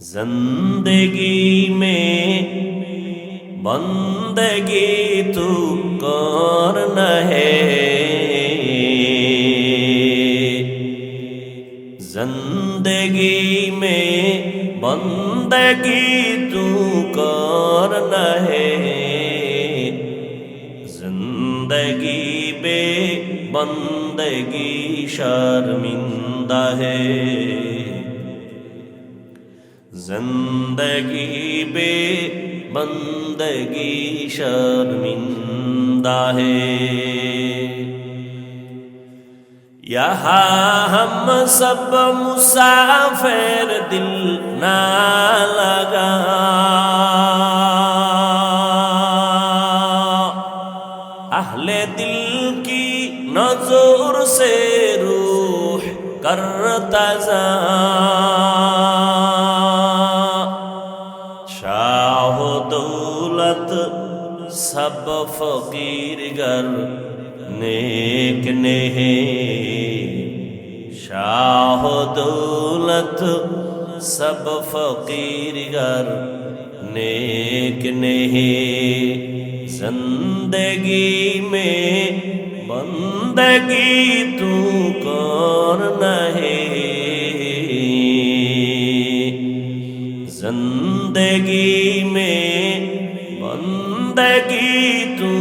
जिंदगी में बंदगी तू कौन है, जिंदगी में बंदगी तू कौन है, जिंदगी बे बंदगी शर्मिंदा है, जिंदगी बे बंदगी शर्मिंदा है। यहाँ हम सब मुसाफिर दिल ना लगा, अहले दिल की नजर से रूह करता जा, शाह दौलत सब फकीर गर नेक ने, शाह दौलत सब फकीर गर नेक ने, जिंदगी में बंदगी तू कौन है, जिंदगी में बंदगी तू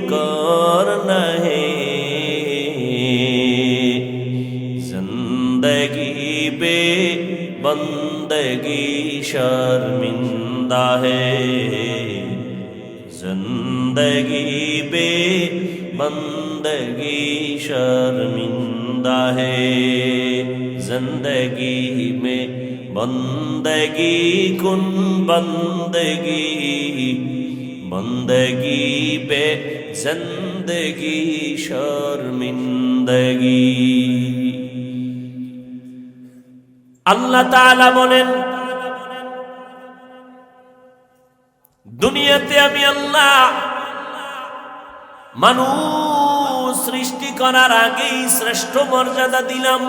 कौन है, जिंदगी बे बंदगी शर्मिंदा है, जिंदगी बे बंदगी शर्मिंदा है, जिंदगी में बंदगी कुन बंदगी, बंदगी पे जिंदगी शर्मिंदगी। अल्लाह ताआला बोलेन, दुनियाते आमी अल्लाह মানুষ সৃষ্টি করার আগেই শ্রেষ্ঠ মর্যাদা দিলাম।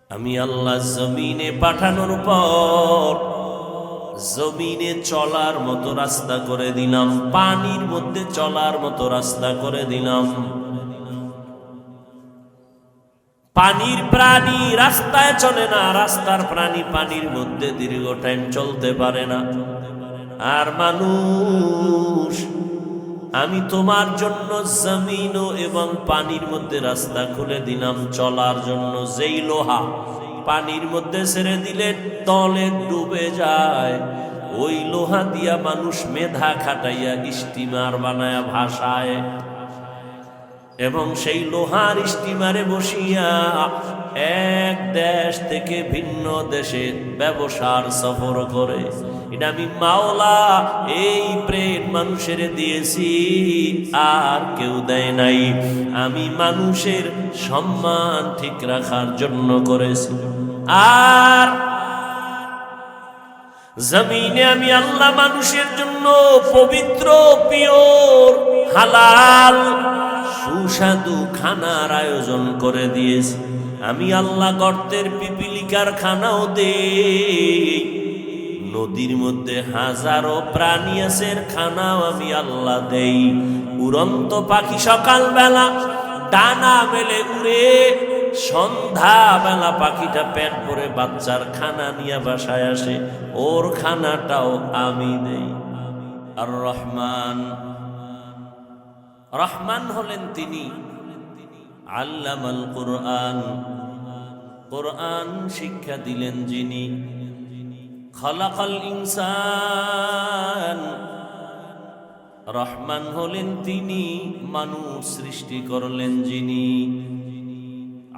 আমি আল্লাহ জমিনে পাঠানোর পর জমিনে চলার মতো রাস্তা করে দিলাম, পানির মধ্যে চলার মতো রাস্তা করে দিলাম। পানির প্রাণী রাস্তায় চলে না, রাস্তার প্রাণী পানির মধ্যে দীর্ঘ টাইম চলতে পারে না। আর মানুষ আমি তোমার জন্য জমিন এবং পানির মধ্যে রাস্তা খুলে দিলাম চলার জন্য। যেই লোহা পানির মধ্যে ছেড়ে দিলে তলে ডুবে যায়, ওই লোহা দিয়া মানুষ মেধা খাটাইয়া স্টিমার বানায়া ভাসায়, এবং সেই লোহার স্টিমারে বসিয়া এক দেশ থেকে ভিন্ন দেশে ব্যবসার সফর করে। এটা আমি মাওলা এই প্রেম মানুষের দিয়েছি, আর কেউ দেয় নাই। আমি মানুষের সম্মান ঠিক রাখার জন্য করেছি। আর জমিনে আমি আল্লাহ মানুষের জন্য পবিত্র পিওর হালাল সুস্বাদু খানার আয়োজন করে দিয়েছি। আমি আল্লাহ গর্তের পিপিলিকার খানাও দেই, নদীর মধ্যে হাজারো প্রাণী আছে খানাও আমি আল্লাহ দেই। উড়ন্ত পাখি সকালবেলা ডানা মেলে উড়ে, সন্ধ্যা বেলা পাখিটা পেট ভরে বাচ্চার খানা নিয়ে বাসায় আসে, ওর খানাটাও আমি দেই। আর রহমান, রহমান হলেন তিনি আল্লামাল কুরআন, কুরআন শিক্ষা দিলেন যিনি। খালাকাল ইনসান, রহমান হলেন তিনি মানুষ সৃষ্টি করলেন যিনি।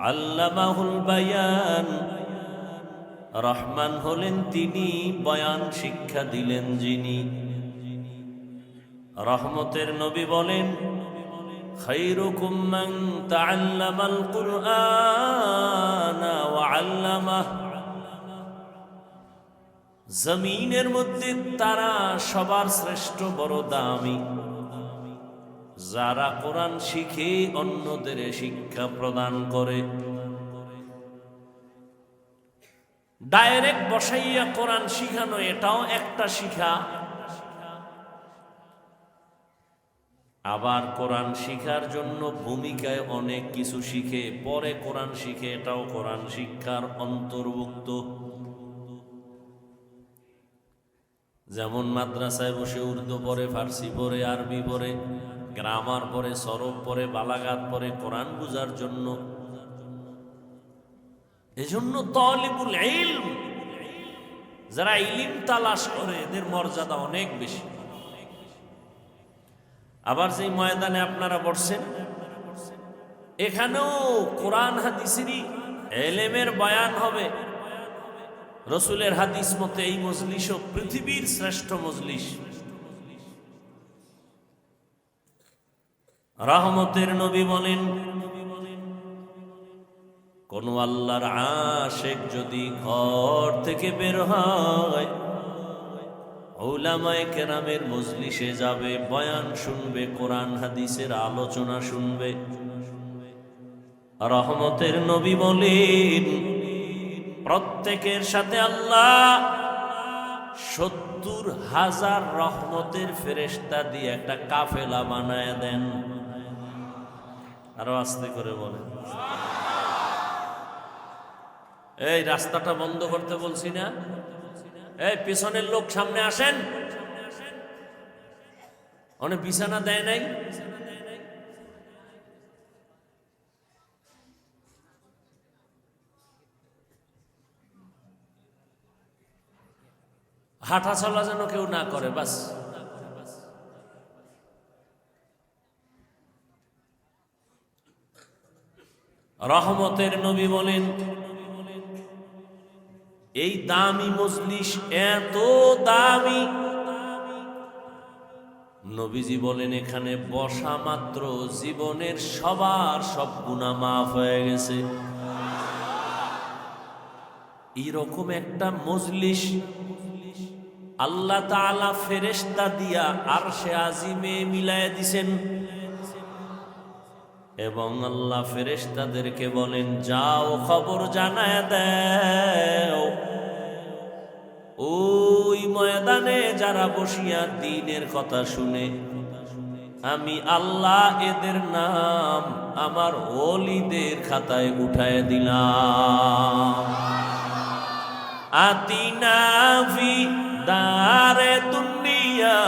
আল্লামাহুল বায়ান, রহমান হলেন তিনি বয়ান শিক্ষা দিলেন যিনি। রহমতের নবী বলেন, খায়রুকুম মান তাআল্লামাল কুরআনা ওয়া আল্লামাহ, জমিনের মধ্যে তারা সবার শ্রেষ্ঠ বড় দামি যারা কোরআন শিখে অন্যদের শিক্ষা প্রদান করে। ডাইরেক্ট বসাইয়া কোরআন শিখানো এটাও একটা শিখা। আবার কোরআন শিখার জন্য ভূমিকায় অনেক কিছু শিখে পরে কোরআন শিখে, এটাও কোরআন শিক্ষার অন্তর্ভুক্ত। যেমন মাদ্রাসায় বসে উর্দু পড়ে, ফার্সি পড়ে, আরবি পড়ে, গ্রামার পড়ে, সরব পড়ে, বালাগাত পড়ে কোরআন বুঝার জন্য। এজন্য তালিবুল ইলম, যারা ইলম তালাশ করে এদের মর্যাদা অনেক বেশি। আবার যেই ময়দানে আপনারা বসছেন এখানেও কোরআন হাদিসেরই ইলমের বয়ান হবে। রসুলের হাদিস মতে এই মজলিসও পৃথিবীর শ্রেষ্ঠ মজলিস। রহমতের নবী বলেন, কোন আল্লাহর আশিক যদি ঘর থেকে বের হয় উলামায়ে কেরামের মজলিসে যাবে, বয়ান শুনবে, কোরআন হাদিসের আলোচনা শুনবে। রহমতের নবী বলেন, প্রত্যেকের সাথে আল্লাহ ৭০,০০০ রহমতের ফেরেশতা দিয়ে একটা কাফেলা বানায় দেন। আরো আস্তে করে বলেন। এই রাস্তাটা বন্ধ করতে বলছি না? এই পিছনের লোক সামনে আসেন। অনেক বিছানা দেয় নাই, হাঁটা চলা যেন কেউ না করে, বাস। রহমতের নবী বলেন, এই দামি মজলিস এত দামি, নবীজি বলেন এখানে বসা মাত্র জীবনের সবার সব গুনাহ মাফ হয়ে গেছে। এরকম একটা মজলিস আল্লাহ তাআলা ফেরেশতা দিয়া আরশে আজিমে মিলায়া দিছেন এবং আল্লাহ ফেরেশতাদেরকে বলেন, যাও খবর জানায় দাও ওই ময়দানে যারা বসিয়া দ্বীনের কথা শুনে আমি আল্লাহ এদের নাম আমার ওলিদের খাতায় উঠায় দিলাম। আতিনা ফি দারে দুনিয়া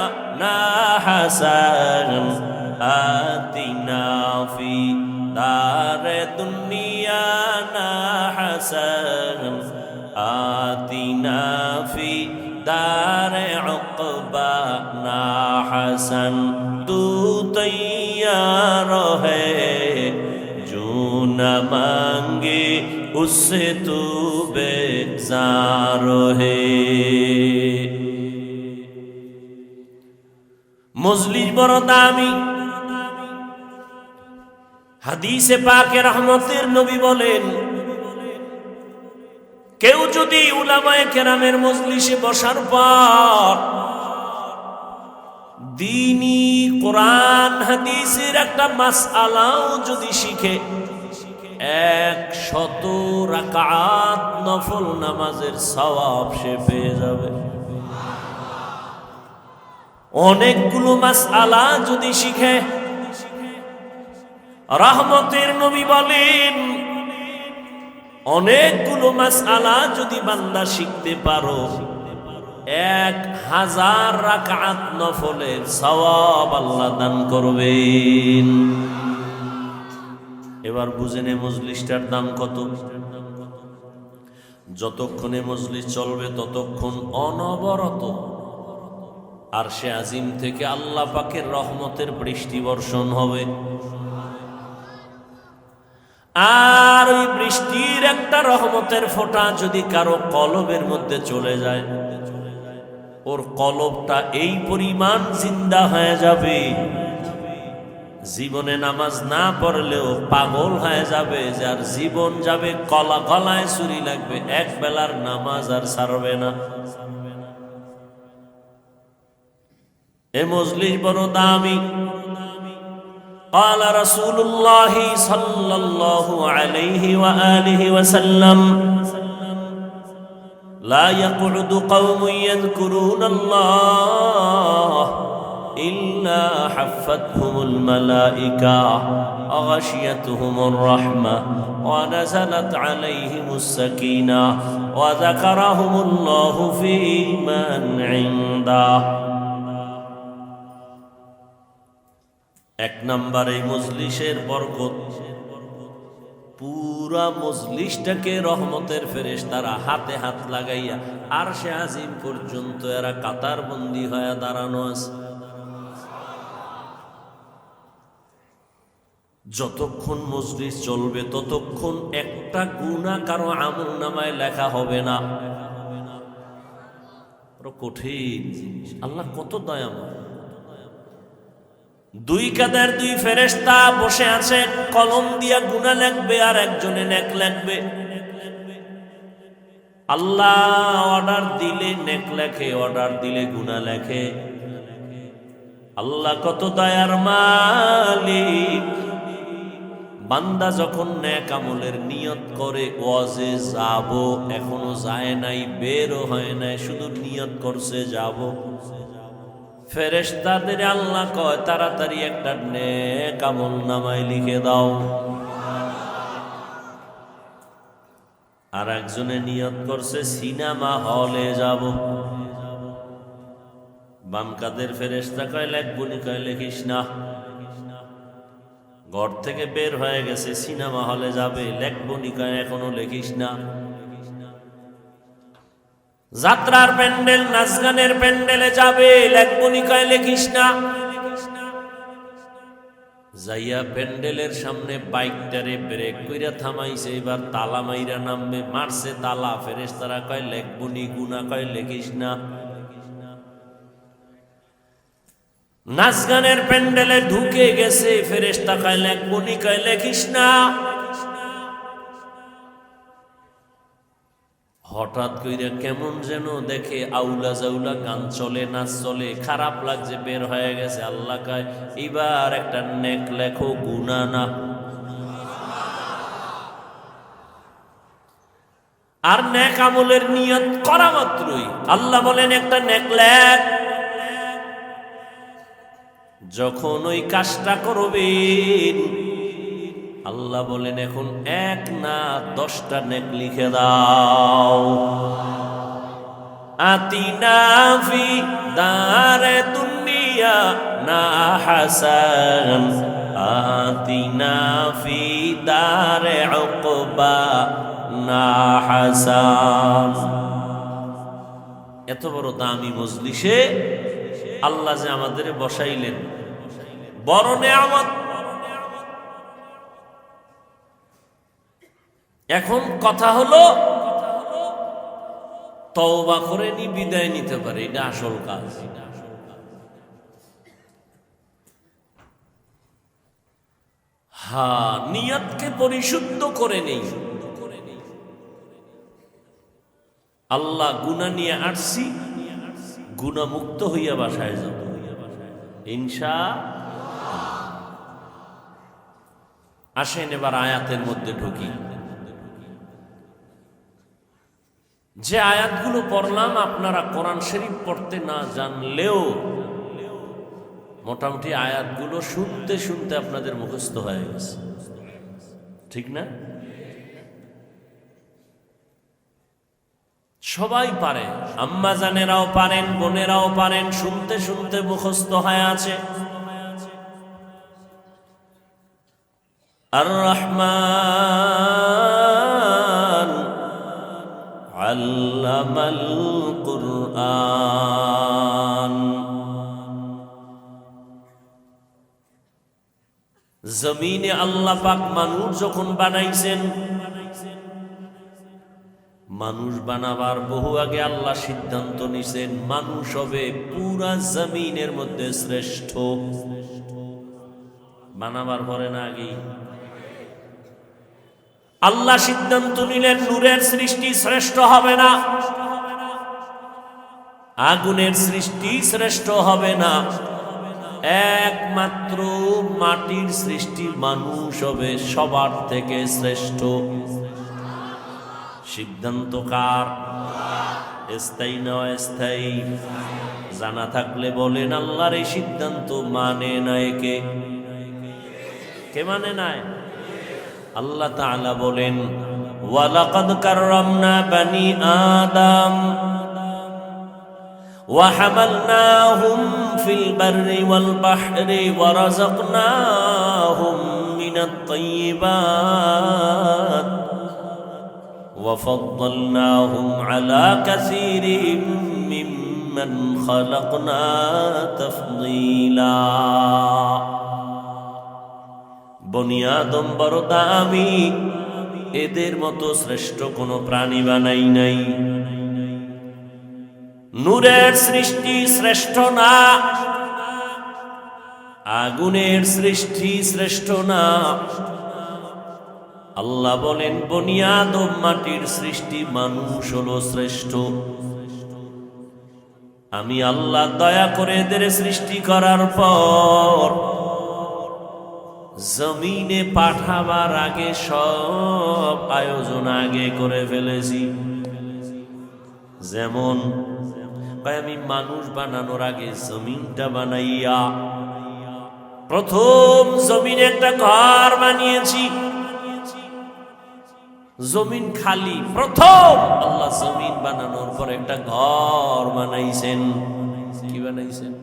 না হাসান, আতিনা ফি দারে দুনিয়া না হাসান, আতিনা ফি দারে উকবা না হাসান, তু তৈয়ার হ্যায় जो न मांगे उससे तू बेजार है। মজলিস বড় দামি। হাদিসে পাকে রহমতের নবী বলেন, কেউ যদি উলামায়ে কেরামের মজলিসে বসার পর দ্বীনি কোরআন হাদিসের একটা মাসআলাও যদি শিখে ১০০ রাকাত নফল নামাজের সওয়াব সে পেয়ে যাবে। অনেকগুলো মাসআলা যদি শিখে, রহমতের নবী বলেন অনেকগুলো মাসআলা যদি বান্দা শিখতে পারো ১০০০ রাকাত নফলের সওয়াব আল্লাহ দান করবেন। এবার বুঝেন এই মজলিসটার দাম কত। যতক্ষণে মজলিস চলবে ততক্ষণ অনবরত আরশে আজিম থেকে আল্লাহ পাকের রহমতের বৃষ্টি বর্ষণ হবে। আর ওই বৃষ্টির একটা রহমতের ফোঁটা যদি কারো কলবের মধ্যে চলে যায়, ওর কলবটা এই পরিমাণ জিন্দা হয়ে যাবে, জীবনে নামাজ না পড়লেও পাগল হয়ে যাবে, যার জীবন যাবে কলা গলায় ছুরি লাগবে, এক বেলার নামাজ আর ছাড়বে না। এ মজলিস বড় দামি। قال رسول الله صلى الله عليه وآله وسلم লা ইয়াকুদু কওমুন ইয়াযকুরুনাল্লাহ ইল্লা হাফাতহুমুল মালাইকা ওয়া গাশিয়াতুহুমুর রাহমা ওয়া নাযালাত আলাইহিমুস সাকিনাহ ওয়া যাকারাহুমুল্লাহু ফী মান ইনদাহ। এক নম্বরে মজলিসের বরকত, পুরা মজলিসটাকে রহমতের ফেরেশতারা হাতে হাত লাগাইয়া আরশে আজিম পর্যন্ত এরা কাতার বন্দী হয়ে দাঁড়ানো আছে। যতক্ষণ মজলিস চলবে ততক্ষণ একটা গুনাহ কারো আমল নামায় লেখা হবে না। কঠিন জিনিস, আল্লাহ কত দয়াময়। দুই কাঁধের দুই ফেরেশতা বসে আছে, কলম দিয়া গুনাহ লিখবে আর একজনে নেক লিখবে। আল্লাহ অর্ডার দিলে নেক লেখে, অর্ডার দিলে গুনাহ লেখে। আল্লাহ কত দয়ার মালিক। বান্দা যখন নেক আমলের নিয়ত করে ওয়াজে যাব, এখনো যায় নাই, বেরও হয় নাই, শুধু নিয়ত করছে যাব, ফেরেশতাদের আল্লাহ কয় তাড়াতাড়ি একটা নেক আমল নামায় লিখে দাও। আর একজনে নিয়ত করছে সিনেমা হলে যাব, বাম কাদের ফেরেশতা কয় লেখবনি, কয় লেখিস না। ঘর থেকে বের হয়ে গেছে, সিনেমা হলে যাবে, লেখবনি, কয় এখনো লেখিস না। যাত্রার প্যান্ডেল, নাচ গানের প্যান্ডেলে যাবে, লেখবনি, কয় লেখিস না। যাইয়া প্যান্ডেলের সামনে বাইকটারে ব্রেক কইরা থামাইছে, এবার তালা মাইরা নামবে, মারছে তালা, ফেরেশতারা কয় লেখবনি, গুনাহ কয় লেখিস না। নাচ গানের প্যান্ডেলে ঢুকে গেছে, ফেরেশতা কয় লেখবনি, কয় লেখিস না। হঠাৎ কইরা কেমন যেন দেখে আউলা জাউলা গান চলে, নাচ চলে, খারাপ লাগছে, বের হয়ে গেছে। আল্লাহ কয় এবার একটা নেক লেখো, গুনাহ না। আর নেক আমলের নিয়ত করা মাত্রই আল্লাহ বলেন একটা নেক লেখ। যখন ওই কাজটা করবেন আল্লাহ বলেন এখন এক না 10টা নেক লিখে দাও। আতিনা ফি দারে দুনিয়া না হাসান, আতিনা ফি দারে উকবা না হাসান। এত বড় দামি মজলিসে আল্লাহ যে আমাদের বসাইলেন, বড় নেয়ামত। এখন কথা হলো তওবা করে নি বিদায় নিতে পারে, এটা আসল কাজ। হ্যাঁ, নিয়তকে পরিশুদ্ধ করে নেই। আল্লাহ গুনাহ নিয়ে আসছি, গুনাহ মুক্ত হইয়া বাসায় যাব ইনশাআল্লাহ। আসেন এবার আয়াতের মধ্যে ঢুকি। যে আয়াতগুলো পড়লাম আপনারা কোরআন শরীফ পড়তে না জানলেও মোটামুটি আয়াতগুলো শুনতে শুনতে আপনাদের মুখস্থ হয়ে গেছে, ঠিক না? সবাই পারে, আম্মা জানেরাও পারেন, বোনেরাও পারেন, শুনতে শুনতে মুখস্থ হয়ে আছে। আর রহমান আল্লামাল কুরআন। জমিনে আল্লাহ পাক মানুষ যখন বানাইছেন, মানুষ বানাবার বহু আগে আল্লাহ সিদ্ধান্ত নিছেন মানুষ হবে পুরা জমিনের মধ্যে শ্রেষ্ঠ। বানাবার পরে না আগে আল্লাহ সিদ্ধান্ত নিলেন নূরের সৃষ্টি শ্রেষ্ঠ হবে না, আগুনের সৃষ্টি শ্রেষ্ঠ হবে না, একমাত্র মাটির সৃষ্টি মানুষ হবে সবার থেকে শ্রেষ্ঠ। সিদ্ধান্ত কার? স্থায়ী না অস্থায়ী? জানা থাকলে বলেন আল্লাহর এই সিদ্ধান্ত মানে না একে? কে মানে নাই? আল্লাহ তাআলা বলেন ওয়ালাকাদ কাররামনা বানি আদম ওয়া হামালনাহুম ফিল বাররি ওয়াল বাহরি ওয়া রাযাকনাহুম মিনাত তাইয়্যিবাত ওয়া ফাদ্দালনাহুম আলা কাসীরিন মিম্মান খালাকনা তাফদীলা। বনি আদম বড় দামি, এদের মতো শ্রেষ্ঠ কোনো প্রাণী বানাই নাই। নূরের সৃষ্টি শ্রেষ্ঠ না, আগুনের সৃষ্টি শ্রেষ্ঠ না। আল্লাহ বলেন বনি আদম মাটির সৃষ্টি, মানুষ হলো শ্রেষ্ঠ। আমি আল্লাহ দয়া করে এদের সৃষ্টি করার পর জমিনে পাঠাবার আগে সব আয়োজন আগে করে ফেলেছি। যেমন আমি মানুষ বানানোর আগে জমিনটা বানাইয়া প্রথম জমিনে একটা ঘর বানিয়েছি। জমিন খালি, প্রথম আল্লাহ জমিন বানানোর পর একটা ঘর বানাইছেন। কি বানাইছেন?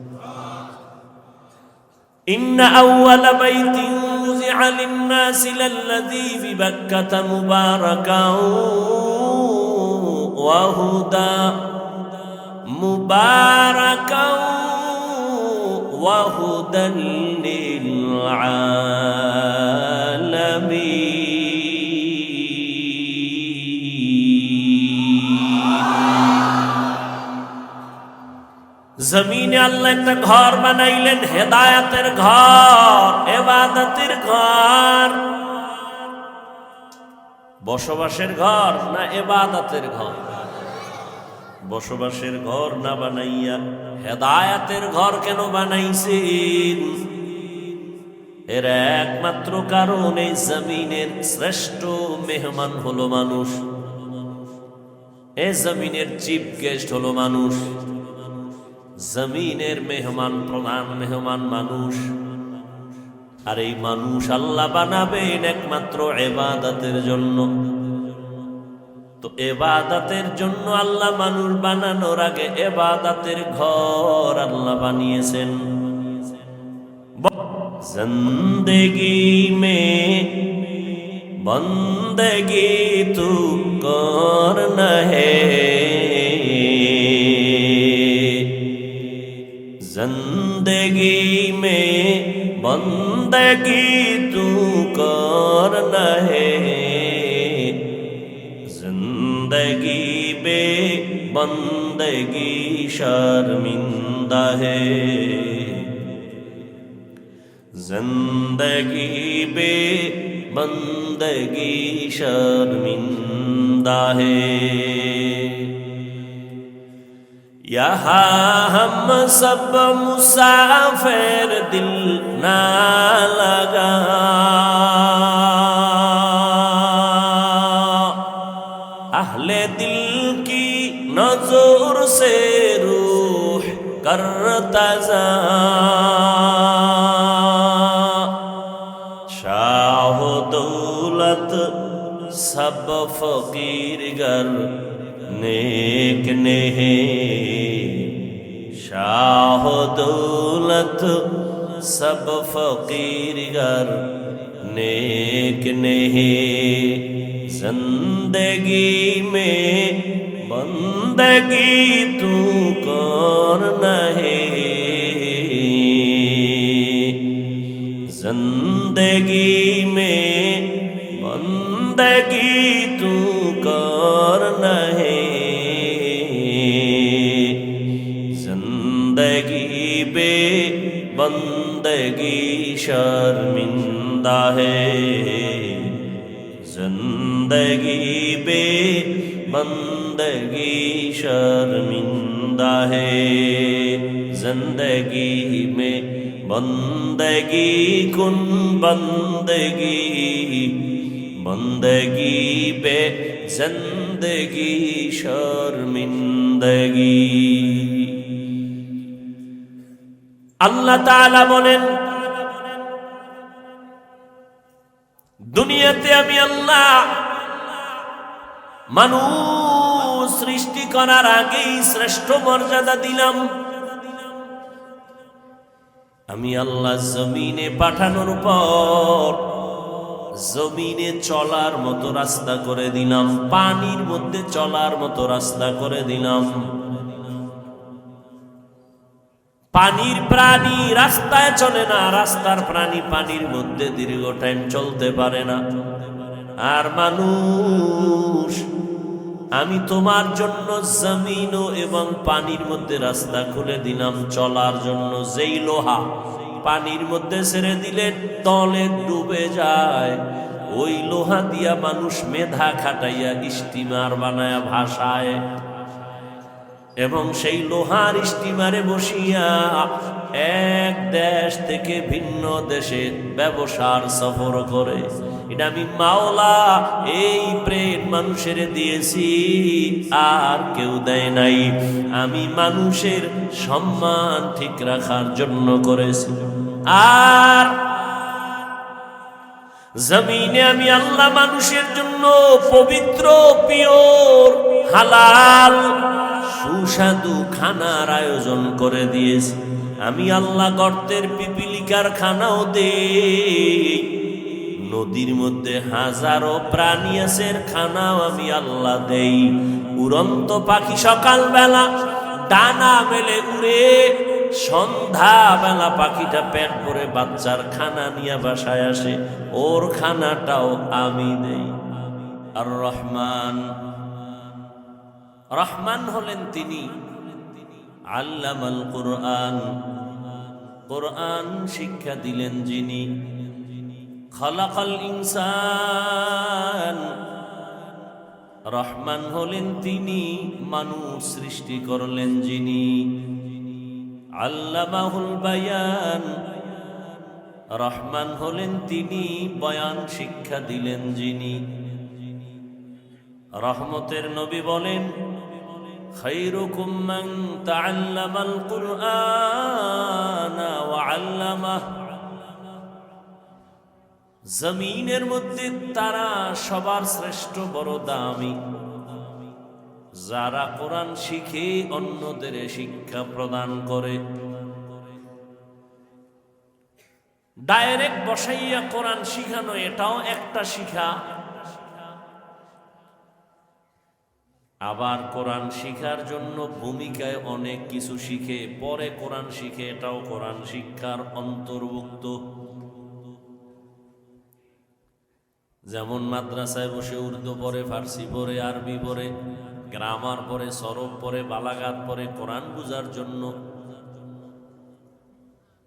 ইন্না আউওয়ালা বাইতিন উযিআ লিন-নাসি লাল্লাযী বিবাক্কাতা মুবারাকাও ওয়া হুদা মুবারাকাও ওয়া হুদান লিল আলামিন। জমিনে আল্লাহ একটা ঘর বানাইলেন, হেদায়েতের ঘর, ইবাদতের ঘর। বসবাসের ঘর না ইবাদতের ঘর? বসবাসের ঘর না বানাইয়া হেদায়েতের ঘর কেন বানাইছেন? এর একমাত্র কারণ এই জমিনের শ্রেষ্ঠ মেহমান হলো মানুষ। এই জমিনের চিফ গেস্ট হলো মানুষ। জমিনের মেহমান, প্রধান মেহমান মানুষ। আর এই মানুষ আল্লাহ বানাবেন একমাত্র ইবাদতের জন্য। তো ইবাদতের জন্য আল্লাহ মানুষ বানানোর আগে ইবাদতের ঘর আল্লাহ বানিয়েছেন। জিন্দেগি মে বন্দেগি তু করনা হে, जिंदगी में बंदगी तू करना है, जिंदगी बे बंदगी शर्मिंदा है, जिंदगी बे बंदगी शर्मिंदा है। यहाँ हम सब मुसाफिर दिल ना लगा, अहले दिल की नजर से रूह करता जा, शाह दौलत सब फकीर गर नेक नेहे, शाह दौलत सब फकीर गर नेक नेहे, जिंदगी में बंदगी तू करना है, जिंदगी में बंदगी तू करना है, जिंदगी बे बंदगी शर्मिंदा है, जिंदगी बे बंदगी शर्मिंदा है, जिंदगी में बंदगी कुन बंदगी बंदगी बे जिंदगी शर्मिंदगी। আল্লাহ তাআলা বলেন, দুনিয়াতে আমি আল্লাহ মানুষ সৃষ্টি করার আগেই শ্রেষ্ঠ মর্যাদা দিলাম। আমি আল্লাহ জমিনে পাঠানোর পর জমিনে চলার মতো রাস্তা করে দিলাম, পানির মধ্যে চলার মতো রাস্তা করে দিলাম। পানির প্রাণী রাস্তায় চলে না, রাস্তার প্রাণী পানির মধ্যে দীর্ঘ টাইম চলতে পারে না। আর মানুষ, আমি তোমার জন্য জমিন এবং পানির মধ্যে রাস্তা খুলে দিলাম চলার জন্য। যেই লোহা পানির মধ্যে ছেড়ে দিলে তলে ডুবে যায়, ওই লোহা দিয়া মানুষ মেধা খাটাইয়া স্টিমার বানায়া ভাসায়, এবং সেই লোহার স্টিমারে বসিয়া এক দেশ থেকে ভিন্ন দেশে ব্যবসার সফর করে। এটা আমি মাওলা এই প্রেম মানুষের দিয়েছি, আর কেউ দেয় নাই। আমি মানুষের সম্মান ঠিক রাখার জন্য করেছি। আর জমিনে আমি আল্লাহ মানুষের জন্য পবিত্র, পিওর, হালাল, সুস্বাদু খানার আয়োজন করে দিয়েছি। আমি আল্লাহ গর্তের পিপিলিকার খানাও দেই, নদীর মধ্যে হাজারো প্রাণী আছে খানাও আমি আল্লাহ দেই। উড়ন্ত পাখি সকালবেলা ডানা মেলে উড়ে, সন্ধ্যা বেলা পাখিটা পেট ভরে বাচ্চার খানা নিয়ে বাসায় আসে, ওর খানাটাও আমি দেই। আর রহমান, রহমান হলেন তিনি আল্লামাল কুরআন, কুরআন শিক্ষা দিলেন যিনি। খালাকাল ইনসান, রহমান হলেন তিনি মানুষ সৃষ্টি করলেন যিনি। আল্লামাহুল বায়ান, রহমান হলেন তিনি বয়ান শিক্ষা দিলেন যিনি। রহমতের নবী বলেন, খায়রুকুম মান তাআল্লামাল কুরআনা ওয়া আল্লামাহ। জমিনের মধ্যে তারা সবার শ্রেষ্ঠ, বড় দামি, যারা কোরআন শিখে অন্যদের শিক্ষা প্রদান করে। ডাইরেক্ট বসাইয়া কোরআন শিখানো, এটাও একটা শিখা। আবার কোরআন শিখার জন্য ভূমিকায় অনেক কিছু শিখে পরে কোরআন শিখে, এটাও কোরআন শিক্ষার অন্তর্ভুক্ত। যেমন মাদ্রাসায় বসে উর্দু পড়ে, ফার্সি পড়ে, আরবি পড়ে, গ্রামার পড়ে, সরব পড়ে, বালাগাত পড়ে কোরআন বুঝার জন্য।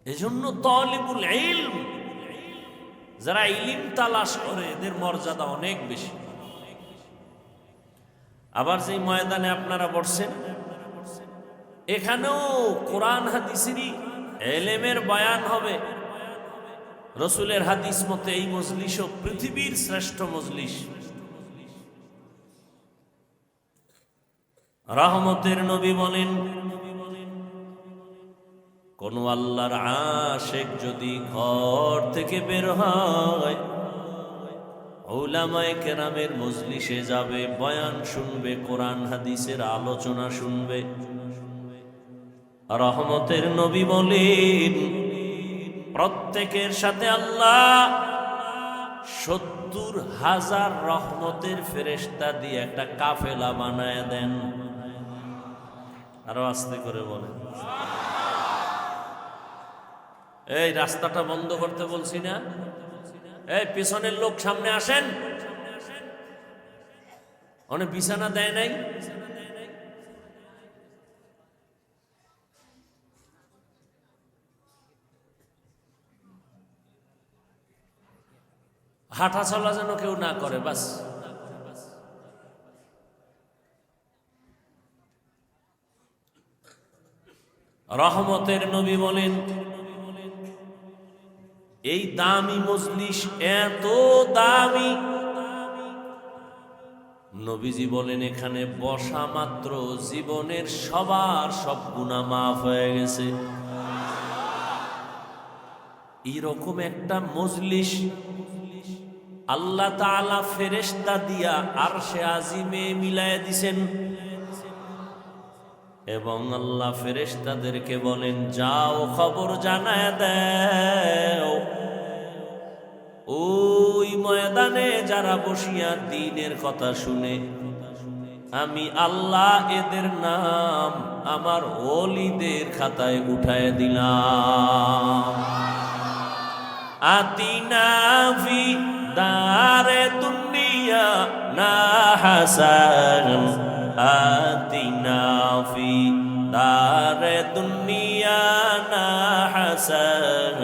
এজন্য তালিবুল ইলম, যারা ইলম তালাশ করে, এদের মর্যাদা অনেক বেশি। আবার যেই ময়দানে আপনারা বসছেন, এখানেও কোরআন হাদিসেরই ইলমের বয়ান হবে। রসুলের হাদিস মতে এই মজলিসও পৃথিবীর শ্রেষ্ঠ মজলিস। রহমতের নবী বলেন, কোন আল্লাহর আশিক যদি ঘর থেকে বের হয়, উলামায়ে কেরামের মজলিসে যাবে, বয়ান শুনবে, কোরআন হাদিসের আলোচনা শুনবে। রহমতের নবী বলেন, প্রত্যেকের সাথে আল্লাহ ৭০,০০০ রহমতের ফেরেশতা দিয়ে একটা কাফেলা বানায় দেন। আরো আস্তে করে বলেন। এই রাস্তাটা বন্ধ করতে বলছি না? এই পিছনের লোক সামনে আসেন। অনেক বিছানা দেয় নাই, হাঁটা চলা যেন কেউ না করে, বাস। রহমতের নবী বলেন, এই দামি মজলিস এত দামি, নবীজি বলেন এখানে বসা মাত্র জীবনের সবার সব গুনাহ মাফ হয়ে গেছে। এরকম একটা মজলিস আল্লাহ তাআলা ফেরেশতা দিয়া আরশে আজিমে মিলায়া দিছেন এবং আল্লাহ ফেরেশতাদেরকে বলেন যাও খবর জানায় দাও ওই ময়দানে যারা বসিয়া দ্বীনের কথা শুনে আমি আল্লাহ এদের নাম আমার ওলিদের খাতায় উঠায় দিলাম। আতিনা ফি দারে দুনিয়া না হাসান আতিনা ফি দারে দুনিয়া না হাসান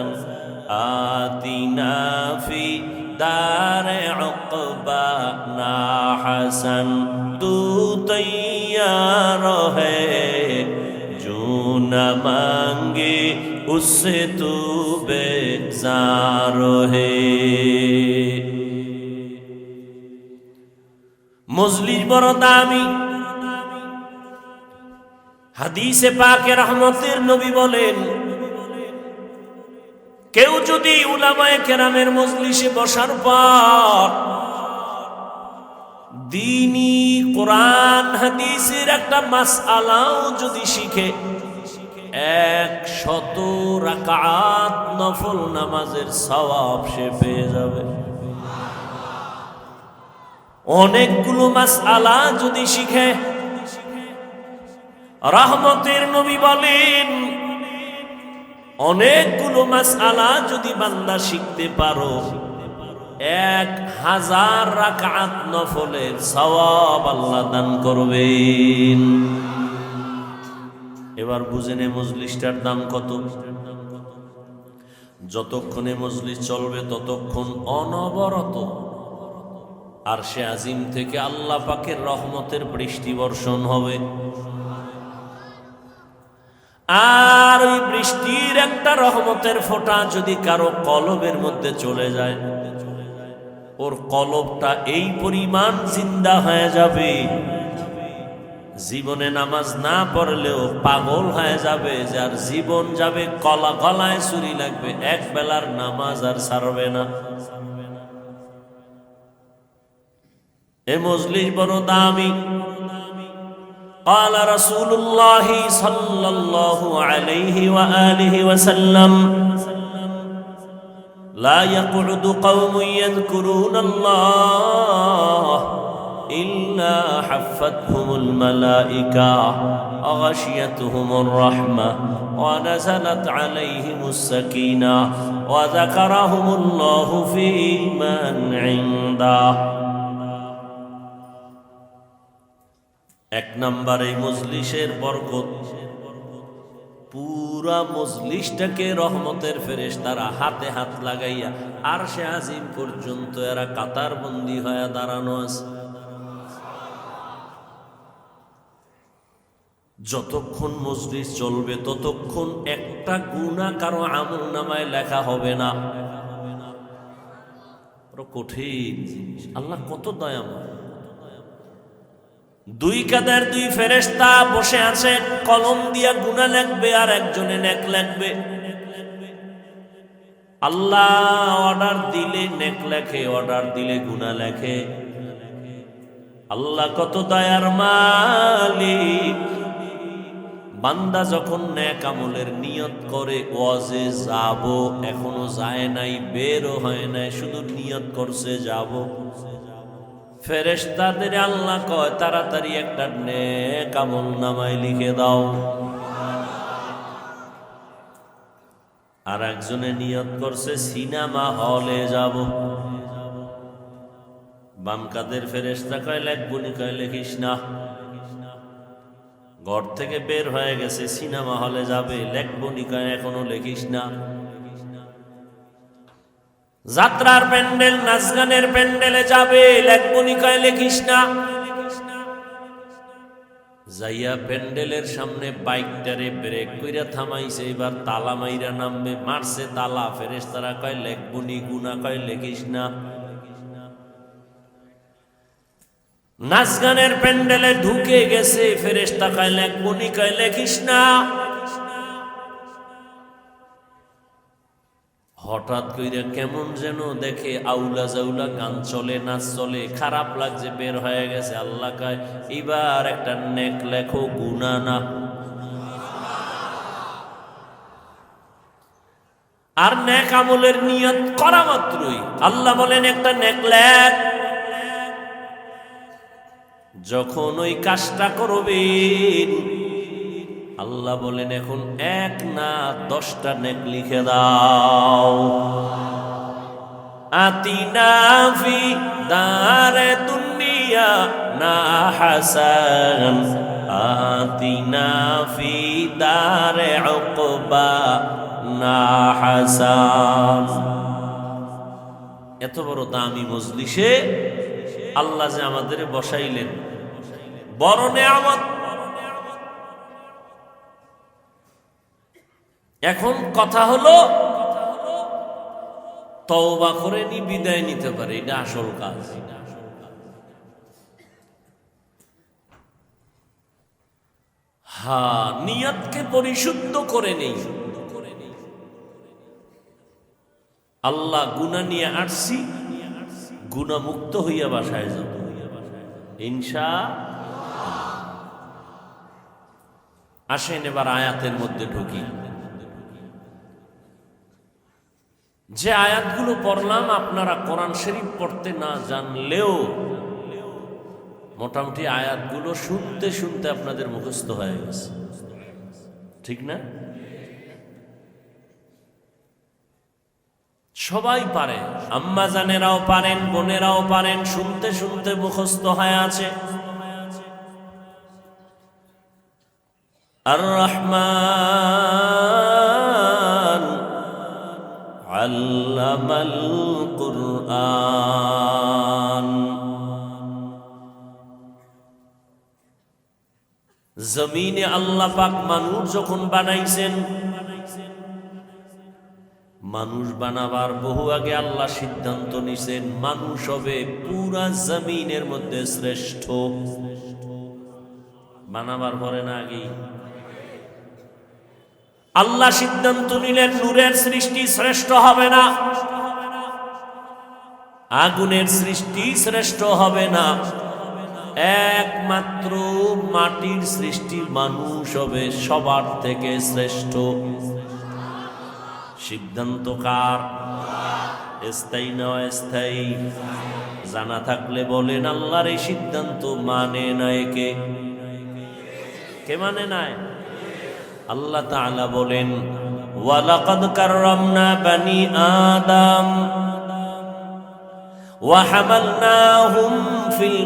আতিনা ফি দারে উকবা না হাসান তু তৈয়ার হে जो न मांगे उससे तू बेजार है। মজলিস বড় দামি। হাদিসে পাকে রহমতের নবী বলেন কেউ যদি উলামায়ে কেরামের মজলিসে বসার পর দ্বীনি কোরআন হাদিসের একটা মাসআলাও যদি শিখে 100 রাকাত নফল নামাজের সওয়াব সে পেয়ে যাবে। অনেকগুলো মাসআলা যদি শিখে রহমতের নবী বলেন অনেকগুলো মাসআলা যদি বান্দা শিখতে পারো 1000 রাকাত নফলের সওয়াব আল্লাহ দান করবেন। এবার বুঝেন এই মজলিসটার দাম কত। যতক্ষণে মজলিস চলবে ততক্ষণ অনবরত আরশে আজিম থেকে আল্লাহ পাকের রহমতের বৃষ্টি বর্ষণ হবে। আর ওই বৃষ্টির একটা রহমতের ফোঁটা যদি কারো কলবের মধ্যে চলে যায় ওর কলবটা এই পরিমাণ জিন্দা হয়ে যাবে জীবনে নামাজ না পড়লেও পাগল হয়ে যাবে, যার জীবন যাবে কলা গলায় ছুরি লাগবে, এক বেলার নামাজ আর ছাড়বে না। এ মজলিস বড় দামি। قال رسول الله صلى الله عليه وآله وسلم لا يقعد قوم يذكرون الله إلا حفتهم الملائكة وغشيتهم الرحمة ونزلت عليهم السكينة وذكرهم الله في من عنده। এক নম্বরে মজলিসের বরকত, পুরা মজলিসটাকে রহমতের ফেরেশতারা হাতে হাত লাগাইয়া আরশে আজিম পর্যন্ত এরা কাতার বন্দী হয়ে দাঁড়ানো আছে। যতক্ষণ মজলিস চলবে ততক্ষণ একটা গুনাহ কারো আমল নামায় লেখা হবে না। কঠিন জিনিস, আল্লাহ কত দয়াময়। দুই কাঁধের দুই ফেরেশতা বসে আছে, কলম দিয়া গুনাহ লিখবে আর একজনে নেক লিখবে। আল্লাহ অর্ডার দিলে নেক লেখে, অর্ডার দিলে গুনাহ লেখে। আল্লাহ কত দয়ার মালিক। বান্দা যখন নেক আমলের নিয়ত করে ওয়াজে যাব, এখনো যায় নাই, বেরও হয় নাই, শুধু নিয়ত করছে যাব, ফেরেশতাদের আল্লাহ কয় তাড়াতাড়ি একটা নেক আমল নামায় লিখে দাও। আর একজনে নিয়ত করছে সিনেমা হলে যাব, বাম কাদের ফেরেশতা কয় লেখবনি, কয় লেখিস না। ঘর থেকে বের হয়ে গেছে, সিনেমা হলে যাবে, লেখবনি, কয় এখনো লেখিস না। যাত্রার প্যান্ডেল, নাচ গানের প্যান্ডেলে যাবে, লেখবনি, কয় লেখিস না। যাইয়া প্যান্ডেলের সামনে বাইকটারে ব্রেক কইরা থামাইছে, এবার তালা মাইরা নামবে, মারছে তালা, ফেরেশতারা কয় লেখবনি, গুনাহ, কয় লেখিস না। নাচ গানের প্যান্ডেলে ঢুকে গেছে, ফেরেশতা কয় লেখবনি, কয় লেখিস না। হঠাৎ কইরা কেমন যেন দেখে আউলা জাউলা গান চলে, নাচ চলে, খারাপ লাগছে, বের হয়ে গেছে। আল্লাহ কয় এবার একটা নেক লেখো, গুনাহ না। আর নেক আমলের নিয়ত করা মাত্রই আল্লাহ বলেন একটা নেক লেখ। যখন ওই কাজটা করবেন আল্লাহ বলেন এখন এক না 10টা নেক লিখে দাও। আতিনা ফি দারে দুনিয়া না হাসান, আতিনা ফি দারে উকবা না হাসান। এত বড় দামি মজলিসে আল্লাহ যে আমাদের বসাইলেন, বড় নেয়ামত। এখন কথা হলো তওবা করে নি, বিদায় নিতে পারে, এটা আসল কাজ। হ্যাঁ, নিয়তকে পরিশুদ্ধ করে নেই। আল্লাহ গুনাহ নিয়ে আসছি, গুনাহ মুক্ত হইয়া বাসায় যাব ইনশাআল্লাহ। আসেন এবার আয়াতের মধ্যে ঢুকি। যে আয়াতগুলো পড়লাম আপনারা কোরআন শরীফ পড়তে না জানলেও মোটামুটি আয়াতগুলো শুনতে শুনতে আপনাদের মুখস্থ হয়ে গেছে, ঠিক না? সবাই পারে, আম্মা জানেরাও পারেন, বোনেরাও পারেন, শুনতে শুনতে মুখস্থ হয়ে আছে। আর রহমান আল্লামাল কুরআন। জমিনে আল্লাহ পাক মানুষ যখন বানাইছেন, মানুষ বানাবার বহু আগে আল্লাহ সিদ্ধান্ত নিছেন মানুষ হবে পুরা জমিনের মধ্যে শ্রেষ্ঠ। বানাবার পরে না আগেই আল্লাহ সিদ্ধান্ত নিলেন নূরের সৃষ্টি শ্রেষ্ঠ হবে না, আগুনের সৃষ্টি শ্রেষ্ঠ হবে না, একমাত্র মাটির সৃষ্টি মানুষ হবে সবার থেকে শ্রেষ্ঠ। সিদ্ধান্ত কার? স্থায়ী না অস্থায়ী? জানা থাকলে বলেন আল্লাহর এই সিদ্ধান্ত মানে নাই কে? কে মানে নাই? আল্লাহ তাআলা বলেন ওয়ালাকাদ কাররামনা বানি আদম ওয়া হামালনাহুম ফিল